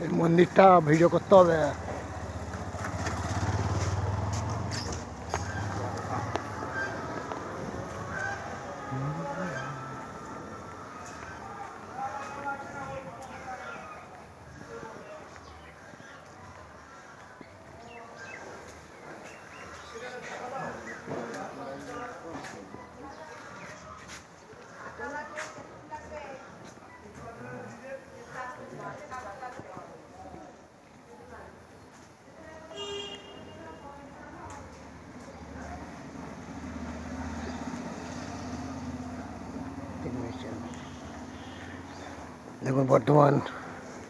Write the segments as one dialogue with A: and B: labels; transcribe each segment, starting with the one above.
A: এই মন্দিরটা ভিডিও করতে হবে। দেখুন বর্ধমান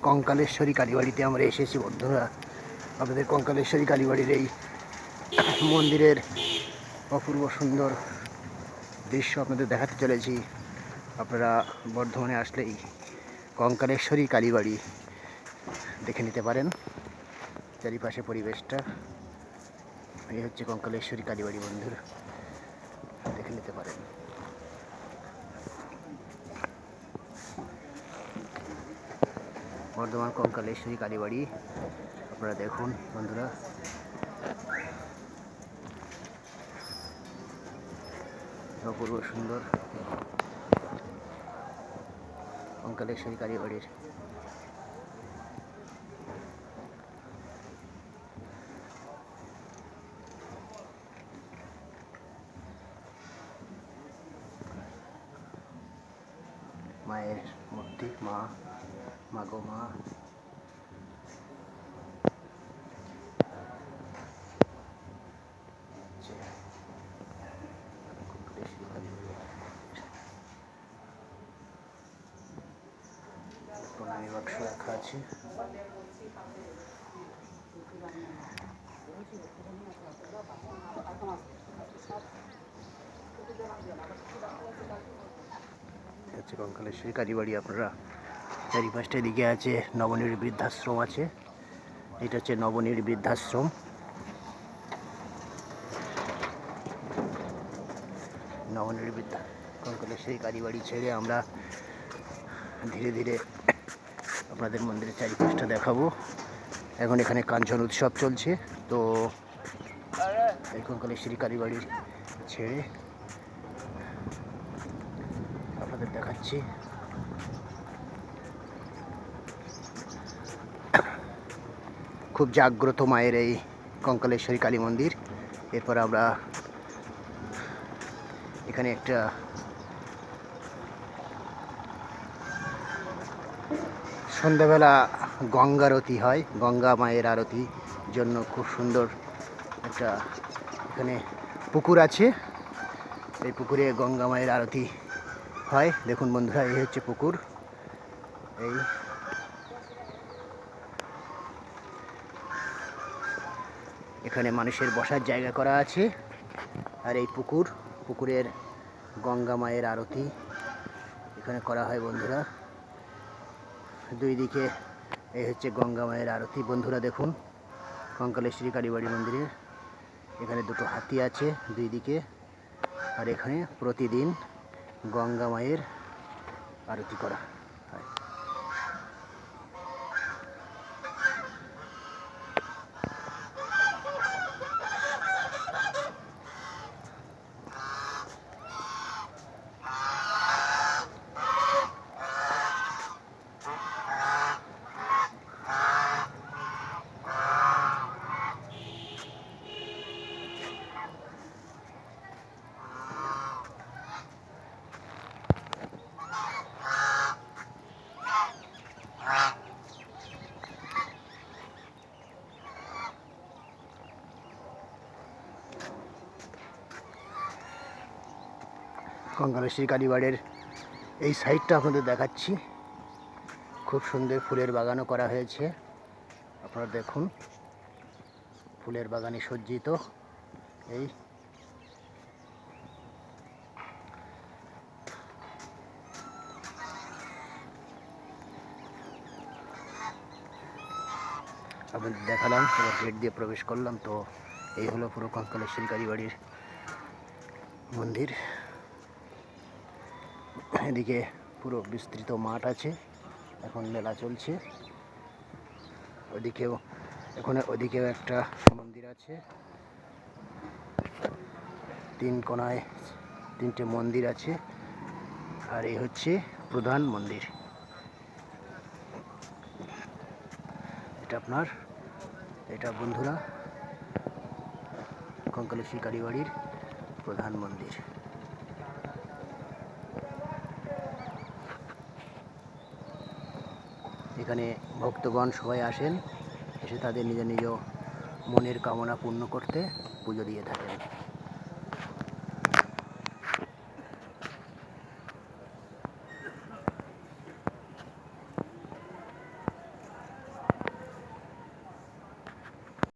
A: কঙ্কালেশ্বরী কালীবাড়িতে আমরা এসেছি বন্ধুরা। আপনাদের কঙ্কালেশ্বরী কালীবাড়ির এই মন্দিরের অপূর্ব সুন্দর দৃশ্য আপনাদের দেখাতে চলেছি। আপনারা বর্ধমানে আসলেই কঙ্কালেশ্বরী কালীবাড়ি দেখে নিতে পারেন। চারিপাশে পরিবেশটা, এই হচ্ছে কঙ্কালেশ্বরী কালীবাড়ি বন্ধুরা, দেখে নিতে পারেন। বর্ধমান কঙ্কালেশ্বরী কালীবাড়ি আপনারা দেখুন বন্ধুরা। অপূর্ব সুন্দর কঙ্কালেশ্বরী কালীবাড়ির মায়ের মূর্তি, মা গো মা। প্রণামী বাক্স রাখা আছে। হচ্ছে কঙ্কালেশ্বরী কালীবাড়ি। আপনারা চারিপাশটা দিকে আছে নবনীর বৃদ্ধাশ্রম আছে। এটা হচ্ছে নবনীর বৃদ্ধাশ্রম। নবনীর কঙ্কালেশ্বরী কালীবাড়ি ছেড়ে আমরা ধীরে ধীরে আপনাদের মন্দিরের চারিপাশটা দেখাবো। এখন এখানে কাঞ্চন উৎসব চলছে, তো এই কঙ্কালেশ্বরী কালীবাড়ি ছেড়ে আপনাদের দেখাচ্ছি। খুব জাগ্রত মায়ের এই কঙ্কালেশ্বরী কালী মন্দির। এরপর আমরা এখানে একটা সন্ধ্যাবেলা গঙ্গা আরতি হয়, গঙ্গা মায়ের আরতি জন্য খুব সুন্দর একটা এখানে পুকুর আছে। এই পুকুরে গঙ্গা মায়ের আরতি হয়। দেখুন বন্ধুরা, এই হচ্ছে পুকুর। এই এখানে মানুষের বসার জায়গা করা আছে। আর এই পুকুরের গঙ্গা মায়ের আরতি এখানে করা হয় বন্ধুরা। দুই দিকে এই হচ্ছে গঙ্গা মায়ের আরতি বন্ধুরা। দেখুন কঙ্কালেশ্বরী কালীবাড়ি মন্দিরে এখানে দুটো হাতি আছে দুই দিকে, আর এখানে প্রতিদিন গঙ্গা মায়ের আরতি করা হয়। কঙ্কালেশ্বরী কালীবাড়ির এই সাইডটা আপনাদের দেখাচ্ছি। খুব সুন্দর ফুলের বাগানও করা হয়েছে। আপনারা দেখুন, ফুলের বাগানে সজ্জিত এই আপনাদের দেখালাম। এবার গেট দিয়ে প্রবেশ করলাম। তো এই হলো পুরো কঙ্কালেশ্বরী কালীবাড়ির মন্দির। এদিকে পুরো বিস্তৃত মাঠ আছে, এখন মেলা চলছে। ওদিকেও ওদিকেও একটা মন্দির আছে, 3 কোণায় 3টে মন্দির আছে। আর এই হচ্ছে প্রধান মন্দির। এটা বন্ধুরা কঙ্কালেশ্বরী কালীবাড়ির প্রধান মন্দির। এখানে ভক্তগণ সবাই আসেন, এসে তাদের নিজ নিজ মনের কামনা পূর্ণ করতে পুজো দিয়ে থাকেন।